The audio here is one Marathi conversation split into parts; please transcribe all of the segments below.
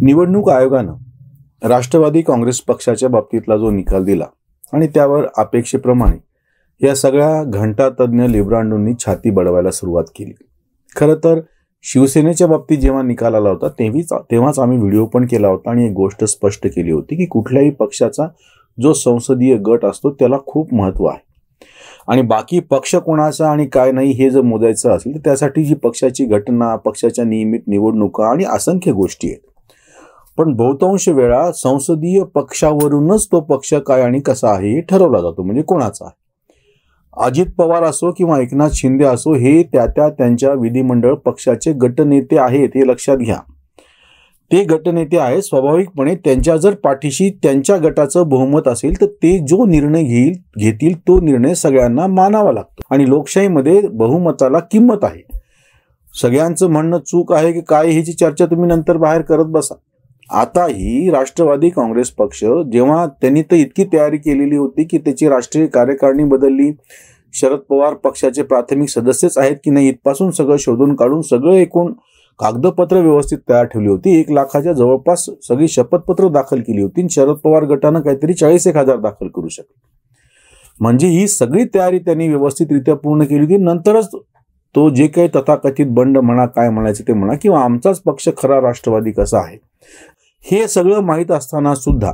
निवडणूक आयोगानं राष्ट्रवादी काँग्रेस पक्षाच्या बाबतीतला जो निकाल दिला आणि त्यावर अपेक्षेप्रमाणे या सगळ्या घंटातज्ञ लिब्रांडोंनी छाती बडवायला सुरुवात केली. खरं तर शिवसेनेच्या बाबतीत जेव्हा निकाल आला होता तेव्हाच आम्ही व्हिडिओ पण केला होता आणि एक गोष्ट स्पष्ट केली होती की कुठल्याही पक्षाचा जो संसदीय गट असतो त्याला खूप महत्त्व आहे आणि बाकी पक्ष कोणाचा आणि काय नाही हे जर मोजायचं असेल तर त्यासाठी जी पक्षाची घटना, पक्षाच्या नियमित निवडणुका आणि असंख्य गोष्टी आहेत. पण बहुतांश वेळा संसदीय पक्षावरूनच तो पक्ष काय आणि कसा आहे हे ठरवला जातो, म्हणजे कोणाचा आहे. अजित पवार असो किंवा एकनाथ शिंदे असो हे त्यांच्या विधिमंडळ पक्षाचे गटनेते आहेत, हे लक्षात घ्या. ते गटनेते आहेत, स्वाभाविकपणे त्यांच्या जर पाठीशी त्यांच्या गटाचं बहुमत असेल तर ते जो निर्णय घेतील तो निर्णय सगळ्यांना मानावा लागतो आणि लोकशाहीमध्ये बहुमताला किंमत आहे. सगळ्यांचं म्हणणं चूक आहे की काय ह्याची चर्चा तुम्ही नंतर बाहेर करत बसा. आता ही राष्ट्रवादी काँग्रेस पक्ष जेव्हा त्यांनी तर इतकी तयारी केलेली होती की त्याची राष्ट्रीय कार्यकारिणी बदलली, शरद पवार पक्षाचे प्राथमिक सदस्यच आहेत की नाही इथपासून सगळं शोधून काढून सगळं एकूण कागदपत्र व्यवस्थित तयार ठेवली होती. 1 लाखाच्या जवळपास सगळी शपथपत्र दाखल केली होती. शरद पवार गटानं काहीतरी 40,000 दाखल करू शकले. म्हणजे ही सगळी तयारी त्यांनी व्यवस्थितरित्या पूर्ण केली होती. नंतरच तो जे काही तथाकथित बंड म्हणा, काय म्हणायचं ते म्हणा, किंवा आमचाच पक्ष खरा राष्ट्रवादी कसा आहे हे सगळं माहीत असताना सुद्धा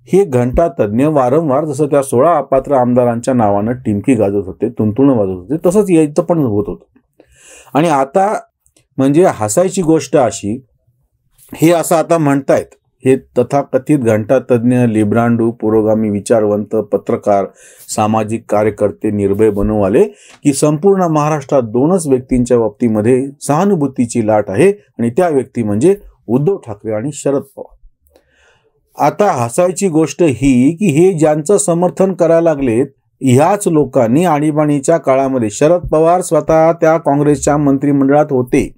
हे घंटातज्ञ वारंवार जसं त्या 16 अपात्र आमदारांच्या नावानं टिमकी गाजवत होते, तुणतुणं वाजवत होते, तसंच यायचं पण होत होतं. आणि आता म्हणजे हसायची गोष्ट अशी, हे असं आता म्हणतायत हे तथाकथित घंटातज्ञ, लिब्रांडो, पुरोगामी विचारवंत, पत्रकार, सामाजिक कार्यकर्ते, निर्भय बनववाले की संपूर्ण महाराष्ट्रात 2च व्यक्तींच्या बाबतीमध्ये सहानुभूतीची लाट आहे आणि त्या व्यक्ती म्हणजे उद्धव ठाकरे आणि शरद पवार. आता हसायची गोष्ट ही की हे ज्यांचं समर्थन करायला लागलेत ह्याच लोकांनी आणीबाणीच्या काळामध्ये, शरद पवार स्वतः त्या काँग्रेसच्या मंत्रिमंडळात होते,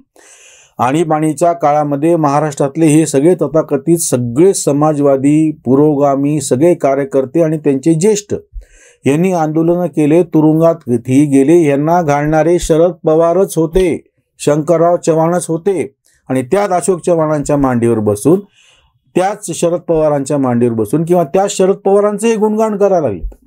आणीबाणीच्या काळामध्ये महाराष्ट्रातले हे सगळे तथाकथित सगळे समाजवादी, पुरोगामी सगळे कार्यकर्ते आणि त्यांचे ज्येष्ठ यांनी आंदोलन केले, तुरुंगात गेले. यांना घालणारे शरद पवारच होते, शंकरराव चव्हाणच होते आणि त्याच अशोक चव्हाणांच्या मांडीवर बसून, त्याच शरद पवारांच्या मांडीवर बसून किंवा त्या शरद पवारांचे गुणगान करायला लागले.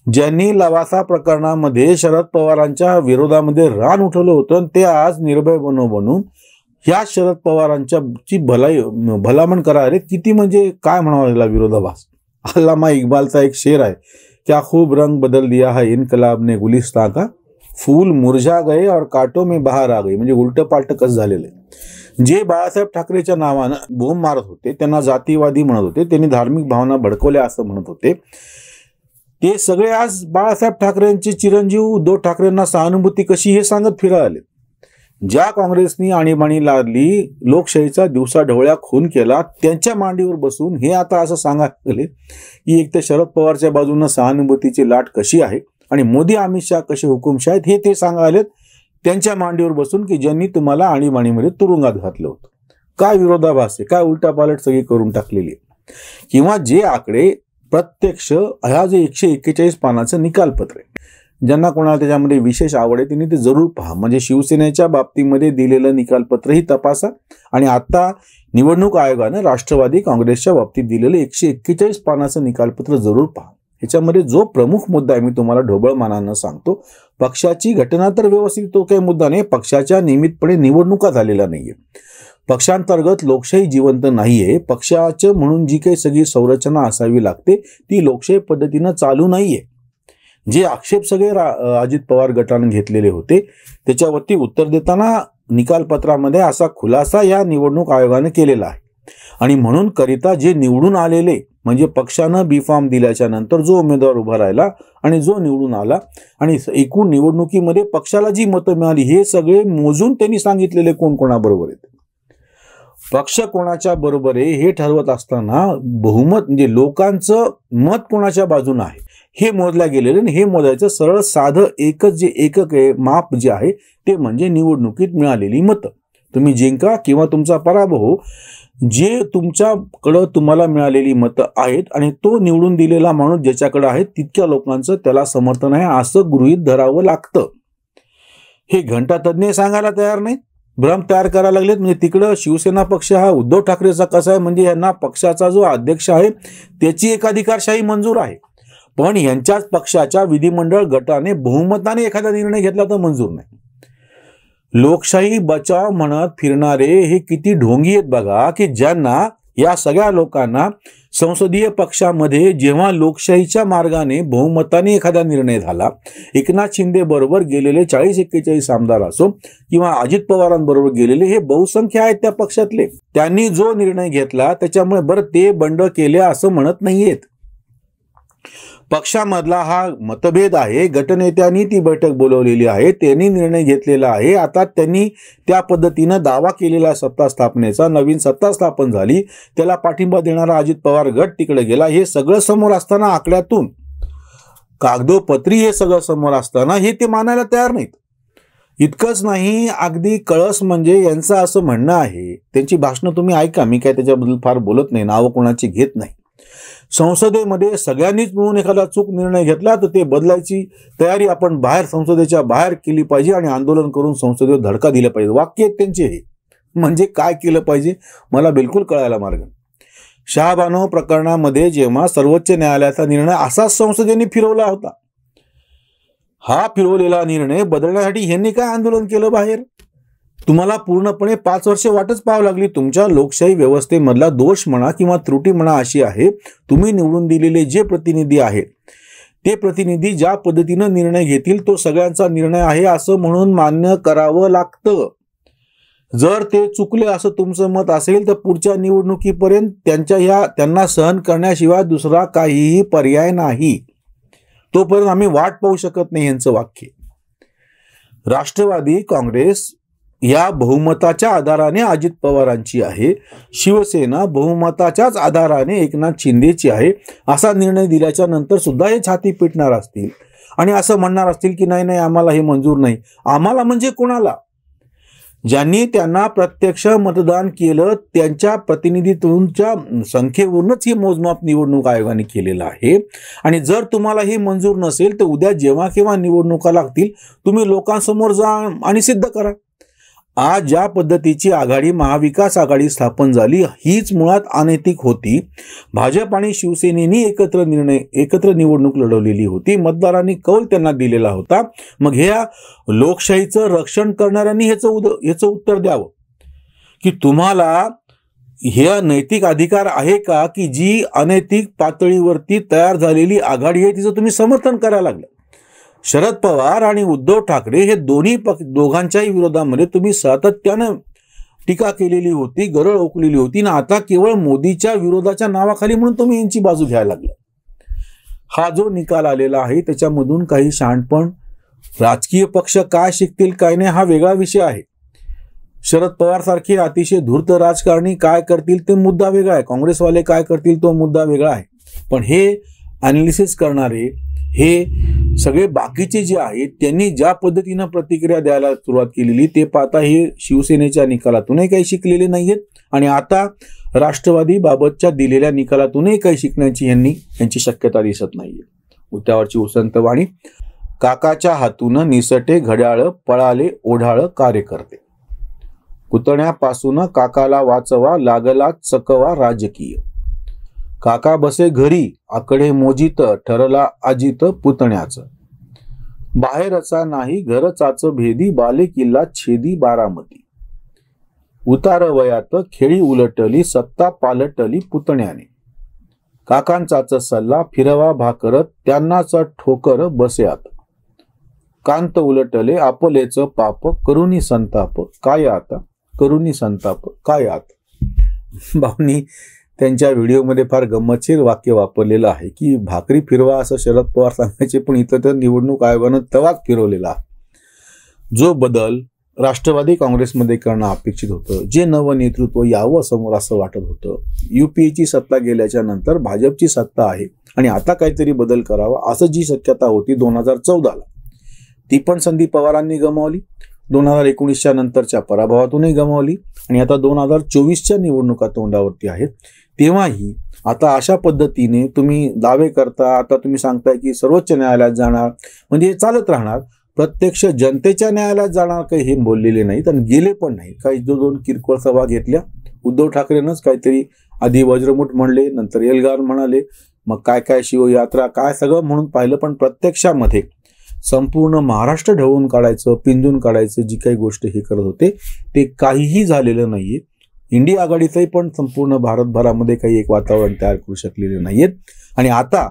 ज्यांनी लवासा प्रकरणामध्ये शरद पवारांच्या विरोधामध्ये रान उठवलं होतं ते आज निर्भय बनून ह्या शरद पवारांची भलामण करायला किती, म्हणजे काय म्हणावं याला विरोधाभास. अल्लामा इक्बालचा एक शेर आहे, क्या खूब रंग बदल दिया है इनकलाब ने गुलिस्तां का, फूल मुरझा गए और कांटों में बहार आ गई. म्हणजे उलट पालट कसं झालेलं आहे. जे बाळासाहेब ठाकरेच्या नावानं बोंब मारत होते, त्यांना जातीवादी म्हणत होते, त्यांनी धार्मिक भावना भडकवल्या असं म्हणत होते, ते सगळे आज बाळासाहेब ठाकरेंचे चिरंजीव उद्धव ठाकरेंना सहानुभूती कशी हे सांगत फिरायला. ज्या काँग्रेसनी आणीबाणी लादली, लोकशाहीचा दिवसा ढवळ्या खून केला, त्यांच्या मांडीवर बसून हे आता असं सांगायला लागले की एक तर शरद पवारच्या बाजूनं सहानुभूतीची लाट कशी आहे आणि मोदी अमित शहा कसे हुकुमशाह आहेत हे ते सांगायलेत त्यांच्या मांडीवर बसून की ज्यांनी तुम्हाला आणीबाणीमध्ये तुरुंगात घातलं होतं. काय विरोधाभास आहे, काय उलटापालट सगळी करून टाकलेली आहे. किंवा जे आकडे प्रत्यक्ष ह्या जे 141 पानाचं निकालपत्र आहे, ज्यांना कोणाला त्याच्यामध्ये विशेष आवड आहे त्यांनी ते जरूर पहा. म्हणजे शिवसेनेच्या बाबतीमध्ये दिलेलं निकालपत्रही तपासा आणि आता निवडणूक आयोगानं राष्ट्रवादी काँग्रेसच्या बाबतीत दिलेलं 141 पानाचं निकालपत्र जरूर पहा. ह्याच्यामध्ये जो प्रमुख मुद्दा आहे मी तुम्हाला ढोबळ मानानं सांगतो, पक्षाची घटना तर व्यवस्थित तो काही मुद्दा नाही, पक्षाच्या नियमितपणे निवडणुका झालेल्या नाहीये, पक्षांतर्गत लोकशाही जिवंत नाहीये, पक्षाचं म्हणून जी काही सगळी संरचना असावी लागते ती लोकशाही पद्धतीनं चालू नाहीये. जे आक्षेप सगळे अजित पवार गटाने घेतलेले होते त्याच्यावरती उत्तर देताना निकालपत्रामध्ये असा खुलासा या निवडणूक आयोगाने केलेला आहे. आणि म्हणून करिता जे निवडून आलेले, म्हणजे पक्षानं बी फॉर्म दिल्याच्या नंतर जो उमेदवार उभा राहिला आणि जो निवडून आला आणि एकूण निवडणुकीमध्ये पक्षाला जी मतं मिळाली हे सगळे मोजून त्यांनी सांगितलेले कोण कोणाबरोबर आहेत, पक्ष कोणाच्या बरोबर आहे हे ठरवत असताना बहुमत म्हणजे लोकांचं मत कोणाच्या बाजूने आहे हे मोजल्या गेलेले. हे मोजायचं सरळ साधं एकच जे एकक आहे, माप जे आहे ते म्हणजे निवडणुकीत मिळालेली मतं. तुम्ही जिंका किंवा तुमचा पराभव हो, जे तुमच्याकडं तुम्हाला मिळालेली मतं आहेत आणि तो निवडून दिलेला माणूस ज्याच्याकडे आहे तितक्या लोकांचं त्याला समर्थन आहे असं गृहीत धरावं लागतं. हे घंटातज्ञ सांगायला तयार नाही, भ्रम तयार करायला लागलेत. म्हणजे तिकडं शिवसेना पक्ष हा उद्धव ठाकरेचा कसा आहे, म्हणजे यांना पक्षाचा जो अध्यक्ष आहे त्याची एकाधिकारशाही मंजूर आहे, पण यांच्याच पक्षाच्या विधिमंडळ गटाने बहुमताने एखादा निर्णय घेतला तर मंजूर नाही. लोकशाही बचाव म्हणत फिरणारे हे किती ढोंगी आहेत बघा, की ज्यांना, या सगळ्या लोकांना संसदीय पक्षामध्ये जेव्हा लोकशाहीच्या मार्गाने बहुमताने एखादा निर्णय झाला, एकनाथ शिंदे बरोबर गेलेले 40-41 आमदार असो किंवा अजित पवारांबरोबर गेलेले हे बहुसंख्य आहेत त्या पक्षातले, त्यांनी जो निर्णय घेतला त्याच्यामुळे बरं ते बंड केले असं म्हणत नाहीयेत. पक्षामधला हा मतभेद आहे, गटनेत्यांनी ती बैठक बोलवलेली आहे, त्यांनी निर्णय घेतलेला आहे. आता त्यांनी त्या पद्धतीनं दावा केलेला सत्ता स्थापनेचा, नवीन सत्ता स्थापन झाली, त्याला पाठिंबा देणारा अजित पवार गट तिकडे गेला. हे सगळं समोर असताना, आकड्यातून कागदोपत्री हे सगळं समोर असताना हे ते मानायला तयार नाहीत. इतकंच नाही, अगदी कळस म्हणजे यांचं असं म्हणणं आहे, त्यांची भाषणं तुम्ही ऐका, मी काय त्याच्याबद्दल फार बोलत नाही, नावं कोणाची घेत नाही. संसदेमध्ये सगळ्यांनीच मिळून एखादा चूक निर्णय घेतला तर ते बदलायची तयारी आपण बाहेर, संसदेच्या बाहेर केली पाहिजे आणि आंदोलन करून संसदेवर धडका दिला पाहिजे. वाक्य आहेत त्यांचे हे. म्हणजे काय केलं पाहिजे मला बिलकुल कळायला मार्ग. शहाबानो प्रकरणामध्ये जेव्हा सर्वोच्च न्यायालयाचा निर्णय असाच संसदेने फिरवला होता, हा फिरवलेला निर्णय बदलण्यासाठी ह्यांनी काय आंदोलन केलं बाहेर? तुम्हाला पूर्णपणे 5 वर्षे वाटच पाहावी लागली. तुमच्या लोकशाही व्यवस्थेमधला दोष म्हणा किंवा त्रुटी म्हणा अशी आहे, तुम्ही निवडून दिलेले जे प्रतिनिधी आहेत ते प्रतिनिधी ज्या पद्धतीनं निर्णय घेतील तो सगळ्यांचा निर्णय आहे असं म्हणून मान्य करावं लागतं. जर ते चुकले असं तुमचं मत असेल तर पुढच्या निवडणुकीपर्यंत त्यांना सहन करण्याशिवाय दुसरा काहीही पर्याय नाही. तोपर्यंत आम्ही वाट पाहू शकत नाही, यांचं वाक्य. राष्ट्रवादी काँग्रेस या बहुमताच्या आधाराने अजित पवारांची आहे, शिवसेना बहुमताच्याच आधाराने एकनाथ शिंदेची आहे, असा निर्णय दिल्याच्या नंतर सुद्धा हे छाती पिटणार असतील आणि असं म्हणणार असतील की नाही नाही आम्हाला हे मंजूर नाही. आम्हाला म्हणजे कोणाला? ज्यांनी त्यांना प्रत्यक्ष मतदान केलं त्यांच्या प्रतिनिधित्वाच्या संख्येवरूनच ही मोजमाप निवडणूक आयोगाने केलेलं आहे. आणि जर तुम्हाला हे मंजूर नसेल तर उद्या जेव्हा केव्हा निवडणुका लागतील तुम्ही लोकांसमोर जा आणि सिद्ध करा. आज ज्या पद्धतीची आघाडी, महाविकास आघाडी स्थापन झाली हीच मुळात अनैतिक होती. भाजप आणि शिवसेनेनी एकत्र निवडणूक लढवलेली होती, मतदारांनी कौल त्यांना दिलेला होता. मग ह्या लोकशाहीचं रक्षण करणाऱ्यांनी ह्याचं उत्तर द्यावं की तुम्हाला हे नैतिक अधिकार आहे का की जी अनैतिक पातळीवरती तयार झालेली आघाडी आहे तिचं तुम्ही समर्थन करायला लागलं. शरद पवार आणि उद्धव ठाकरे हे दोघांच्याही विरोधामध्ये तुम्ही सातत्यानं टीका केलेली होती, गरळ ओकलेली होती आणि आता केवळ मोदीच्या विरोधाच्या नावाखाली म्हणून तुम्ही यांची बाजू घ्यायला लागला. हा जो निकाल आलेला आहे त्याच्यामधून काही शहाणपण, राजकीय पक्ष काय शिकतील काय नाही हा वेगळा विषय आहे. शरद पवार सारखे अतिशय धूर्त राजकारणी काय करतील ते मुद्दा वेगळा आहे, काँग्रेसवाले काय करतील तो मुद्दा वेगळा आहे. पण हे अनालिसिस करणारे हे सगळे बाकीचे जे आहेत त्यांनी ज्या पद्धतीनं प्रतिक्रिया द्यायला सुरुवात केलेली ते पाहता हे शिवसेनेच्या निकालातूनही काही शिकलेले नाहीयेत आणि आता राष्ट्रवादी बाबतच्या दिलेल्या निकालातूनही काही शिकण्याची यांची शक्यता दिसत नाहीये. त्यावरची उसंत वाणी. काकाच्या हातून निसटे घड्याळ, पळाले ओढाळ कार्यकर्ते. पुतण्यापासून काकाला वाचवा, लागला चकवा राजकीय. काका बसे घरी, आकडे मोजित, ठरला अजित पुतण्याचं. बाहेरचा नाही घरचाच भेदी, बाले किल्ला छेदी बारामती. उतार वयात खेळी उलटली, सत्ता पालटली पुतण्याने. काकांचाच सल्ला फिरवा भाकर, त्यांनाच ठोकर बसे आता. कांत उलटले आपलेच पाप, करुणी संताप काय आता, करुणी संताप काय आता. भावनी त्यांच्या व्हिडिओमध्ये फार गंमतशीर वाक्य वापरलेलं आहे की भाकरी फिरवा असं शरद पवार सांगायचे, पण इथं तर निवडणूक आयोगानं तवाच फिरवलेला. जो बदल राष्ट्रवादी काँग्रेसमध्ये करणं अपेक्षित होतं, जे नवं नेतृत्व यावं समोर असं वाटत होतं, UPAची सत्ता गेल्याच्या नंतर भाजपची सत्ता आहे आणि आता काहीतरी बदल करावा असं जी शक्यता होती 2014ला ती पण संधी पवारांनी गमावली. 2019च्या नंतरच्या पराभवातूनही गमावली आणि आता 2024च्या निवडणुका तोंडावरती आहेत. तेव्हाही आता अशा पद्धतीने तुम्ही दावे करता, आता तुम्ही सांगताय की सर्वोच्च न्यायालयात जाणार, म्हणजे हे चालत राहणार. प्रत्यक्ष जनतेच्या न्यायालयात जाणार काही हे बोललेले नाहीत आणि गेले पण नाही. काही दोन किरकोळ सभा घेतल्या. उद्धव ठाकरेंच काहीतरी आधी वज्रमुठ म्हणले, नंतर एल्गार म्हणाले, मग काय शिवयात्रा काय सगळं म्हणून पाहिलं, पण प्रत्यक्षामध्ये संपूर्ण महाराष्ट्र ढवळून काढायचं, पिंजून काढायचं जी काही गोष्ट हे करत होते ते काहीही झालेलं नाहीये. इंडिया आघाडीचंही पण संपूर्ण भारतभरामध्ये काही एक वातावरण तयार करू शकलेले नाहीयेत. आणि आता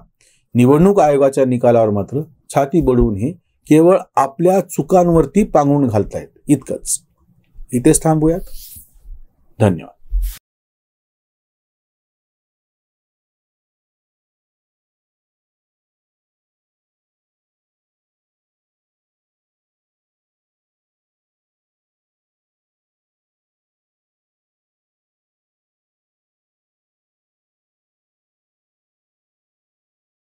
निवडणूक आयोगाच्या निकालावर मात्र छाती बडवून हे केवळ आपल्या चुकांवरती पांघरून घालतायत इतकंच. इथेच थांबूयात. धन्यवाद.